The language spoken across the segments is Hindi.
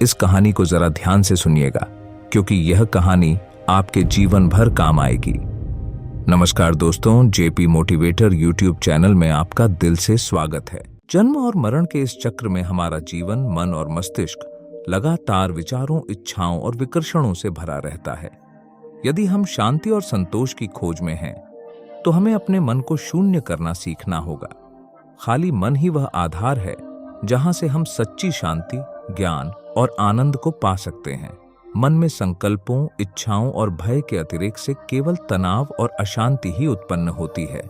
इस कहानी को जरा ध्यान से सुनिएगा, क्योंकि यह कहानी आपके जीवन भर काम आएगी। नमस्कार दोस्तों, जेपी मोटिवेटर यूट्यूब चैनल में आपका दिल से स्वागत है। जन्म और मरण के इस चक्र में हमारा जीवन, मन और मस्तिष्क लगातार विचारों, इच्छाओं और विकर्षणों से भरा रहता है। यदि हम शांति और संतोष की खोज में हैं, तो हमें अपने मन को शून्य करना सीखना होगा। खाली मन ही वह आधार है जहां से हम सच्ची शांति, ज्ञान और आनंद को पा सकते हैं। मन में संकल्पों, इच्छाओं और भय के अतिरेक से केवल तनाव और अशांति ही उत्पन्न होती है।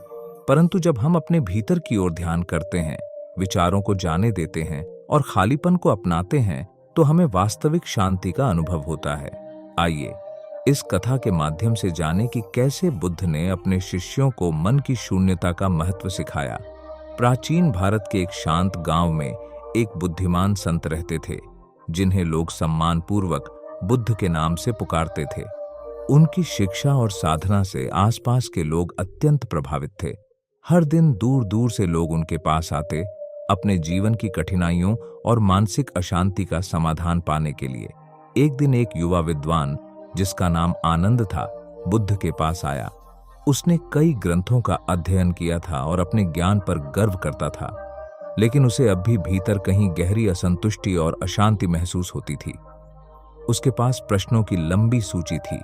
परंतु जब हम अपने भीतर की ओर ध्यान करते हैं, विचारों को जाने देते हैं और खालीपन को अपनाते हैं, तो हमें वास्तविक शांति का अनुभव होता है। आइए इस कथा के माध्यम से जानें कि कैसे बुद्ध ने अपने शिष्यों को मन की शून्यता का महत्व सिखाया। प्राचीन भारत के एक शांत गांव में एक बुद्धिमान संत रहते थे, जिन्हें लोग सम्मानपूर्वक बुद्ध के नाम से पुकारते थे। उनकी शिक्षा और साधना से आसपास के लोग अत्यंत प्रभावित थे। हर दिन दूर दूर से लोग उनके पास आते, अपने जीवन की कठिनाइयों और मानसिक अशांति का समाधान पाने के लिए। एक दिन एक युवा विद्वान, जिसका नाम आनंद था, बुद्ध के पास आया। उसने कई ग्रंथों का अध्ययन किया था और अपने ज्ञान पर गर्व करता था, लेकिन उसे अब भी भीतर कहीं गहरी असंतुष्टि और अशांति महसूस होती थी। उसके पास प्रश्नों की लंबी सूची थी,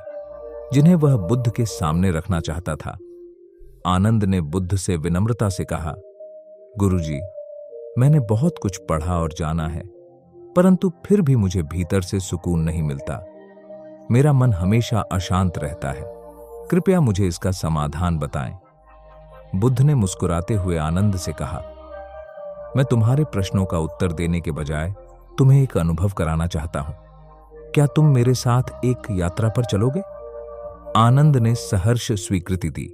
जिन्हें वह बुद्ध के सामने रखना चाहता था। आनंद ने बुद्ध से विनम्रता से कहा, गुरुजी, मैंने बहुत कुछ पढ़ा और जाना है, परंतु फिर भी मुझे भीतर से सुकून नहीं मिलता। मेरा मन हमेशा अशांत रहता है। कृपया मुझे इसका समाधान बताएं। बुद्ध ने मुस्कुराते हुए आनंद से कहा, मैं तुम्हारे प्रश्नों का उत्तर देने के बजाय तुम्हें एक अनुभव कराना चाहता हूं। क्या तुम मेरे साथ एक यात्रा पर चलोगे? आनंद ने सहर्ष स्वीकृति दी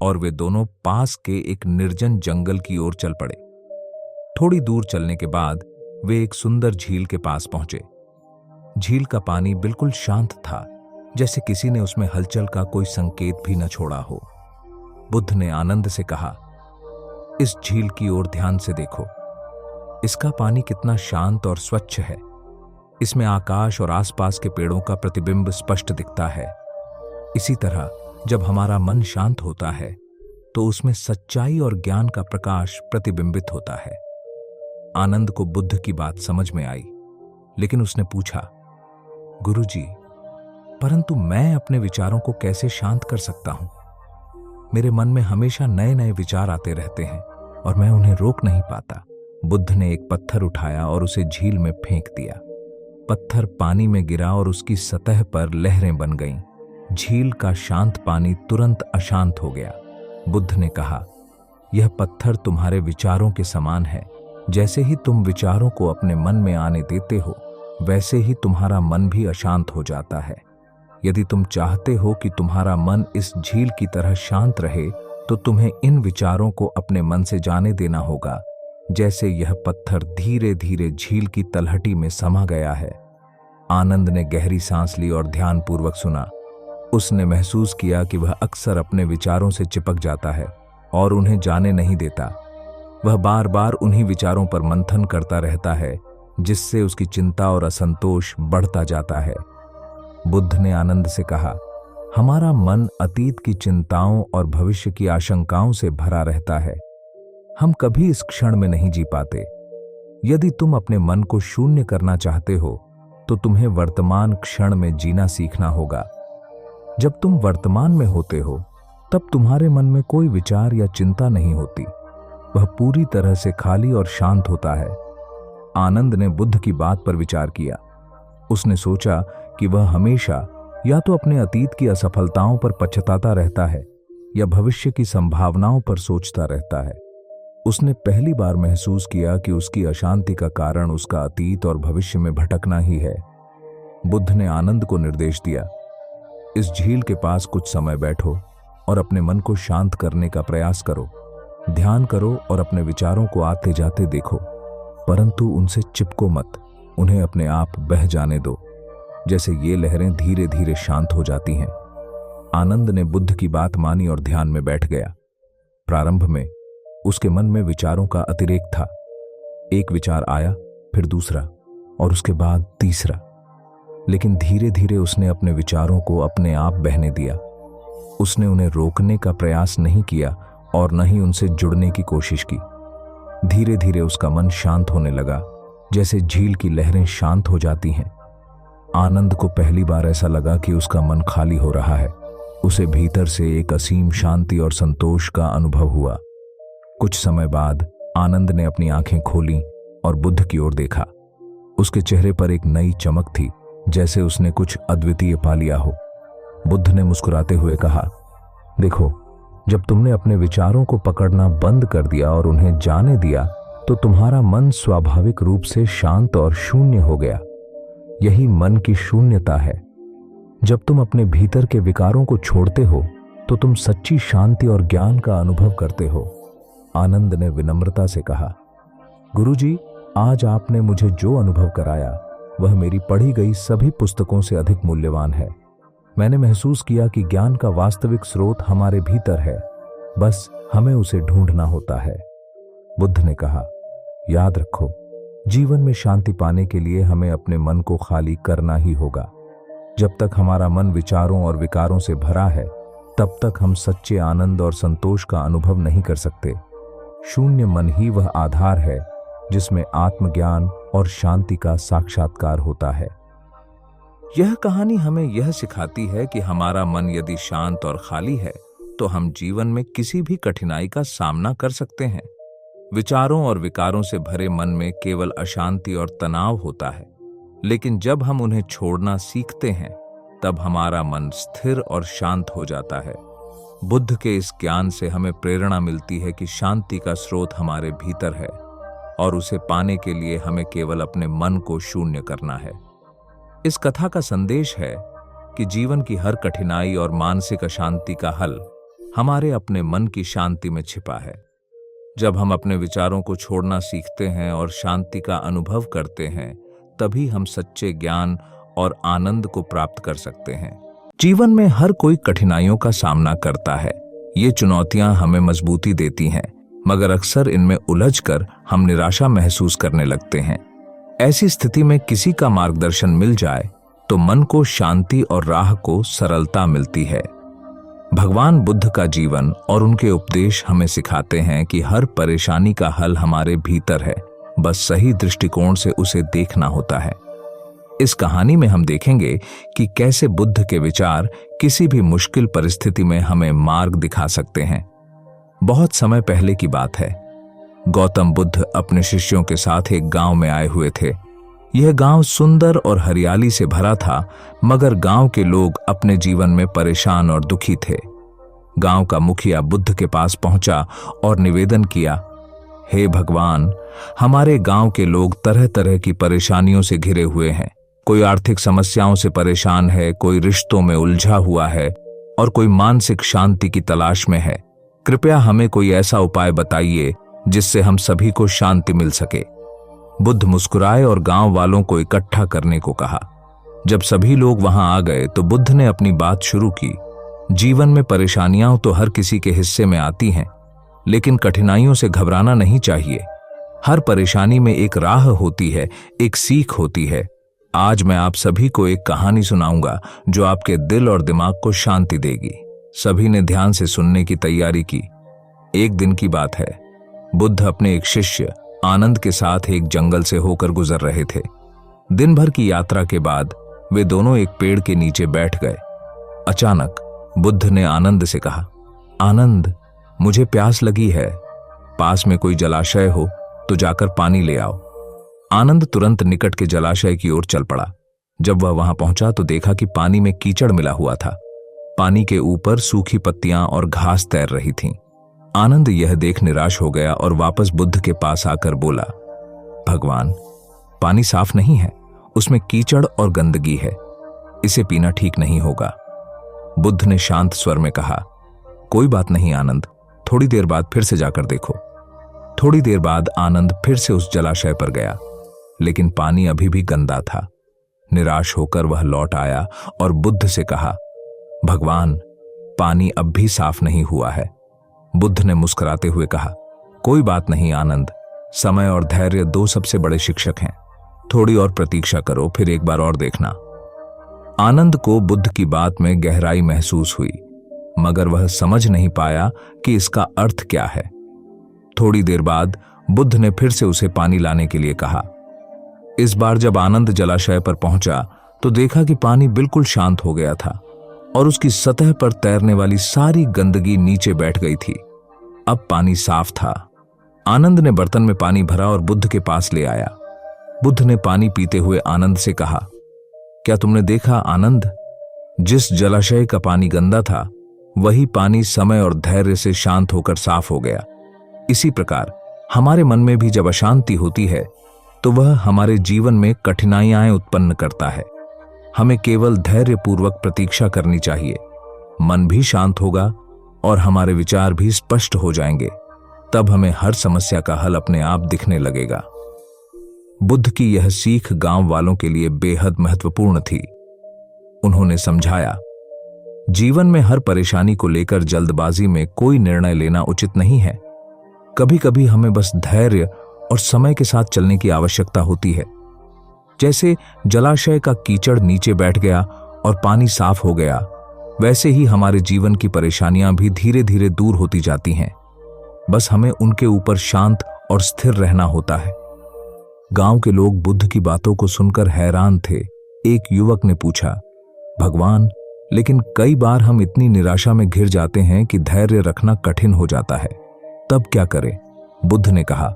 और वे दोनों पास के एक निर्जन जंगल की ओर चल पड़े। थोड़ी दूर चलने के बाद वे एक सुंदर झील के पास पहुंचे। झील का पानी बिल्कुल शांत था, जैसे किसी ने उसमें हलचल का कोई संकेत भी न छोड़ा हो। बुद्ध ने आनंद से कहा, इस झील की ओर ध्यान से देखो। इसका पानी कितना शांत और स्वच्छ है। इसमें आकाश और आसपास के पेड़ों का प्रतिबिंब स्पष्ट दिखता है। इसी तरह जब हमारा मन शांत होता है, तो उसमें सच्चाई और ज्ञान का प्रकाश प्रतिबिंबित होता है। आनंद को बुद्ध की बात समझ में आई, लेकिन उसने पूछा, गुरुजी, परंतु मैं अपने विचारों को कैसे शांत कर सकता हूं? मेरे मन में हमेशा नए नए विचार आते रहते हैं और मैं उन्हें रोक नहीं पाता। बुद्ध ने एक पत्थर उठाया और उसे झील में फेंक दिया। पत्थर पानी में गिरा और उसकी सतह पर लहरें बन गईं। झील का शांत पानी तुरंत अशांत हो गया। बुद्ध ने कहा, यह पत्थर तुम्हारे विचारों के समान है। जैसे ही तुम विचारों को अपने मन में आने देते हो, वैसे ही तुम्हारा मन भी अशांत हो जाता है। यदि तुम चाहते हो कि तुम्हारा मन इस झील की तरह शांत रहे, तो तुम्हें इन विचारों को अपने मन से जाने देना होगा, जैसे यह पत्थर धीरे धीरे झील की तलहटी में समा गया है। आनंद ने गहरी सांस ली और ध्यानपूर्वक सुना। उसने महसूस किया कि वह अक्सर अपने विचारों से चिपक जाता है और उन्हें जाने नहीं देता। वह बार बार उन्हीं विचारों पर मंथन करता रहता है, जिससे उसकी चिंता और असंतोष बढ़ता जाता है। बुद्ध ने आनंद से कहा, हमारा मन अतीत की चिंताओं और भविष्य की आशंकाओं से भरा रहता है। हम कभी इस क्षण में नहीं जी पाते। यदि तुम अपने मन को शून्य करना चाहते हो, तो तुम्हें वर्तमान क्षण में जीना सीखना होगा। जब तुम वर्तमान में होते हो, तब तुम्हारे मन में कोई विचार या चिंता नहीं होती। वह पूरी तरह से खाली और शांत होता है। आनंद ने बुद्ध की बात पर विचार किया। उसने सोचा कि वह हमेशा या तो अपने अतीत की असफलताओं पर पछताता रहता है या भविष्य की संभावनाओं पर सोचता रहता है। उसने पहली बार महसूस किया कि उसकी अशांति का कारण उसका अतीत और भविष्य में भटकना ही है। बुद्ध ने आनंद को निर्देश दिया, इस झील के पास कुछ समय बैठो और अपने मन को शांत करने का प्रयास करो। ध्यान करो और अपने विचारों को आते जाते देखो, परंतु उनसे चिपको मत। उन्हें अपने आप बह जाने दो, जैसे ये लहरें धीरे धीरे शांत हो जाती हैं। आनंद ने बुद्ध की बात मानी और ध्यान में बैठ गया। प्रारंभ में उसके मन में विचारों का अतिरेक था। एक विचार आया, फिर दूसरा, और उसके बाद तीसरा। लेकिन धीरे धीरे उसने अपने विचारों को अपने आप बहने दिया। उसने उन्हें रोकने का प्रयास नहीं किया और न ही उनसे जुड़ने की कोशिश की। धीरे धीरे उसका मन शांत होने लगा, जैसे झील की लहरें शांत हो जाती हैं। आनंद को पहली बार ऐसा लगा कि उसका मन खाली हो रहा है। उसे भीतर से एक असीम शांति और संतोष का अनुभव हुआ। कुछ समय बाद आनंद ने अपनी आंखें खोलीं और बुद्ध की ओर देखा। उसके चेहरे पर एक नई चमक थी, जैसे उसने कुछ अद्वितीय पा लिया हो। बुद्ध ने मुस्कुराते हुए कहा, देखो, जब तुमने अपने विचारों को पकड़ना बंद कर दिया और उन्हें जाने दिया, तो तुम्हारा मन स्वाभाविक रूप से शांत और शून्य हो गया। यही मन की शून्यता है। जब तुम अपने भीतर के विकारों को छोड़ते हो, तो तुम सच्ची शांति और ज्ञान का अनुभव करते हो। आनंद ने विनम्रता से कहा, गुरुजी, आज आपने मुझे जो अनुभव कराया वह मेरी पढ़ी गई सभी पुस्तकों से अधिक मूल्यवान है। मैंने महसूस किया कि ज्ञान का वास्तविक स्रोत हमारे भीतर है, बस हमें उसे ढूंढना होता है। बुद्ध ने कहा, याद रखो, जीवन में शांति पाने के लिए हमें अपने मन को खाली करना ही होगा। जब तक हमारा मन विचारों और विकारों से भरा है, तब तक हम सच्चे आनंद और संतोष का अनुभव नहीं कर सकते। शून्य मन ही वह आधार है जिसमें आत्मज्ञान और शांति का साक्षात्कार होता है। यह कहानी हमें यह सिखाती है कि हमारा मन यदि शांत और खाली है, तो हम जीवन में किसी भी कठिनाई का सामना कर सकते हैं। विचारों और विकारों से भरे मन में केवल अशांति और तनाव होता है, लेकिन जब हम उन्हें छोड़ना सीखते हैं, तब हमारा मन स्थिर और शांत हो जाता है। बुद्ध के इस ज्ञान से हमें प्रेरणा मिलती है कि शांति का स्रोत हमारे भीतर है और उसे पाने के लिए हमें केवल अपने मन को शून्य करना है। इस कथा का संदेश है कि जीवन की हर कठिनाई और मानसिक अशांति का हल हमारे अपने मन की शांति में छिपा है। जब हम अपने विचारों को छोड़ना सीखते हैं और शांति का अनुभव करते हैं, तभी हम सच्चे ज्ञान और आनंद को प्राप्त कर सकते हैं। जीवन में हर कोई कठिनाइयों का सामना करता है। ये चुनौतियां हमें मजबूती देती हैं, मगर अक्सर इनमें उलझकर हम निराशा महसूस करने लगते हैं। ऐसी स्थिति में किसी का मार्गदर्शन मिल जाए तो मन को शांति और राह को सरलता मिलती है। भगवान बुद्ध का जीवन और उनके उपदेश हमें सिखाते हैं कि हर परेशानी का हल हमारे भीतर है, बस सही दृष्टिकोण से उसे देखना होता है। इस कहानी में हम देखेंगे कि कैसे बुद्ध के विचार किसी भी मुश्किल परिस्थिति में हमें मार्ग दिखा सकते हैं। बहुत समय पहले की बात है। गौतम बुद्ध अपने शिष्यों के साथ एक गांव में आए हुए थे। यह गांव सुंदर और हरियाली से भरा था, मगर गांव के लोग अपने जीवन में परेशान और दुखी थे। गांव का मुखिया बुद्ध के पास पहुंचा और निवेदन किया, हे भगवान, हमारे गांव के लोग तरह तरह की परेशानियों से घिरे हुए हैं। कोई आर्थिक समस्याओं से परेशान है, कोई रिश्तों में उलझा हुआ है और कोई मानसिक शांति की तलाश में है। कृपया हमें कोई ऐसा उपाय बताइए जिससे हम सभी को शांति मिल सके। बुद्ध मुस्कुराए और गांव वालों को इकट्ठा करने को कहा। जब सभी लोग वहां आ गए तो बुद्ध ने अपनी बात शुरू की। जीवन में परेशानियां तो हर किसी के हिस्से में आती हैं, लेकिन कठिनाइयों से घबराना नहीं चाहिए। हर परेशानी में एक राह होती है, एक सीख होती है। आज मैं आप सभी को एक कहानी सुनाऊंगा जो आपके दिल और दिमाग को शांति देगी। सभी ने ध्यान से सुनने की तैयारी की। एक दिन की बात है। बुद्ध अपने एक शिष्य आनंद के साथ एक जंगल से होकर गुजर रहे थे। दिन भर की यात्रा के बाद वे दोनों एक पेड़ के नीचे बैठ गए। अचानक बुद्ध ने आनंद से कहा, आनंद, मुझे प्यास लगी है। पास में कोई जलाशय हो तो जाकर पानी ले आओ। आनंद तुरंत निकट के जलाशय की ओर चल पड़ा। जब वह वहां पहुंचा तो देखा कि पानी में कीचड़ मिला हुआ था। पानी के ऊपर सूखी पत्तियां और घास तैर रही थीं। आनंद यह देख निराश हो गया और वापस बुद्ध के पास आकर बोला, भगवान, पानी साफ नहीं है, उसमें कीचड़ और गंदगी है, इसे पीना ठीक नहीं होगा। बुद्ध ने शांत स्वर में कहा, कोई बात नहीं आनंद, थोड़ी देर बाद फिर से जाकर देखो। थोड़ी देर बाद आनंद फिर से उस जलाशय पर गया, लेकिन पानी अभी भी गंदा था। निराश होकर वह लौट आया और बुद्ध से कहा, भगवान, पानी अब भी साफ नहीं हुआ है। बुद्ध ने मुस्कुराते हुए कहा, कोई बात नहीं आनंद, समय और धैर्य दो सबसे बड़े शिक्षक हैं। थोड़ी और प्रतीक्षा करो, फिर एक बार और देखना। आनंद को बुद्ध की बात में गहराई महसूस हुई, मगर वह समझ नहीं पाया कि इसका अर्थ क्या है। थोड़ी देर बाद बुद्ध ने फिर से उसे पानी लाने के लिए कहा। इस बार जब आनंद जलाशय पर पहुंचा तो देखा कि पानी बिल्कुल शांत हो गया था और उसकी सतह पर तैरने वाली सारी गंदगी नीचे बैठ गई थी। अब पानी साफ था। आनंद ने बर्तन में पानी भरा और बुद्ध के पास ले आया। बुद्ध ने पानी पीते हुए आनंद से कहा, क्या तुमने देखा आनंद, जिस जलाशय का पानी गंदा था वही पानी समय और धैर्य से शांत होकर साफ हो गया। इसी प्रकार हमारे मन में भी जब अशांति होती है तो वह हमारे जीवन में कठिनाइयां उत्पन्न करता है। हमें केवल धैर्यपूर्वक प्रतीक्षा करनी चाहिए। मन भी शांत होगा और हमारे विचार भी स्पष्ट हो जाएंगे। तब हमें हर समस्या का हल अपने आप दिखने लगेगा। बुद्ध की यह सीख गांव वालों के लिए बेहद महत्वपूर्ण थी। उन्होंने समझाया, जीवन में हर परेशानी को लेकर जल्दबाजी में कोई निर्णय लेना उचित नहीं है। कभी कभी हमें बस धैर्य और समय के साथ चलने की आवश्यकता होती है। जैसे जलाशय का कीचड़ नीचे बैठ गया और पानी साफ हो गया, वैसे ही हमारे जीवन की परेशानियां भी धीरे धीरे दूर होती जाती हैं। बस हमें उनके ऊपर शांत और स्थिर रहना होता है। गांव के लोग बुद्ध की बातों को सुनकर हैरान थे। एक युवक ने पूछा, भगवान, लेकिन कई बार हम इतनी निराशा में घिर जाते हैं कि धैर्य रखना कठिन हो जाता है, तब क्या करें? बुद्ध ने कहा,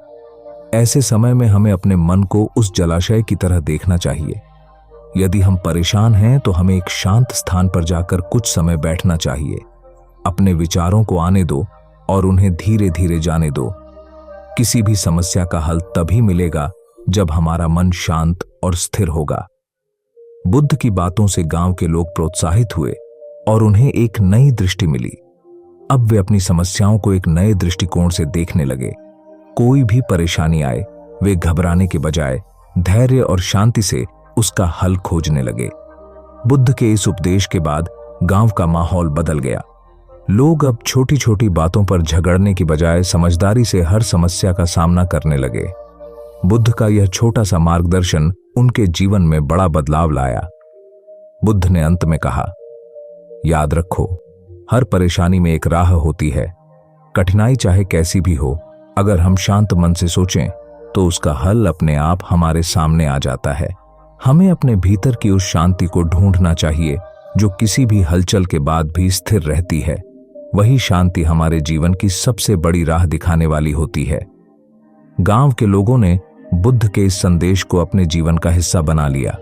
ऐसे समय में हमें अपने मन को उस जलाशय की तरह देखना चाहिए। यदि हम परेशान हैं तो हमें एक शांत स्थान पर जाकर कुछ समय बैठना चाहिए। अपने विचारों को आने दो और उन्हें धीरे धीरे जाने दो। किसी भी समस्या का हल तभी मिलेगा जब हमारा मन शांत और स्थिर होगा। बुद्ध की बातों से गांव के लोग प्रोत्साहित हुए और उन्हें एक नई दृष्टि मिली। अब वे अपनी समस्याओं को एक नए दृष्टिकोण से देखने लगे। कोई भी परेशानी आए, वे घबराने के बजाय धैर्य और शांति से उसका हल खोजने लगे। बुद्ध के इस उपदेश के बाद गांव का माहौल बदल गया। लोग अब छोटी छोटी बातों पर झगड़ने की बजाय समझदारी से हर समस्या का सामना करने लगे। बुद्ध का यह छोटा सा मार्गदर्शन उनके जीवन में बड़ा बदलाव लाया। बुद्ध ने अंत में कहा, याद रखो, हर परेशानी में एक राह होती है। कठिनाई चाहे कैसी भी हो, अगर हम शांत मन से सोचें तो उसका हल अपने आप हमारे सामने आ जाता है। हमें अपने भीतर की उस शांति को ढूंढना चाहिए जो किसी भी हलचल के बाद भी स्थिर रहती है। वही शांति हमारे जीवन की सबसे बड़ी राह दिखाने वाली होती है। गांव के लोगों ने बुद्ध के इस संदेश को अपने जीवन का हिस्सा बना लिया।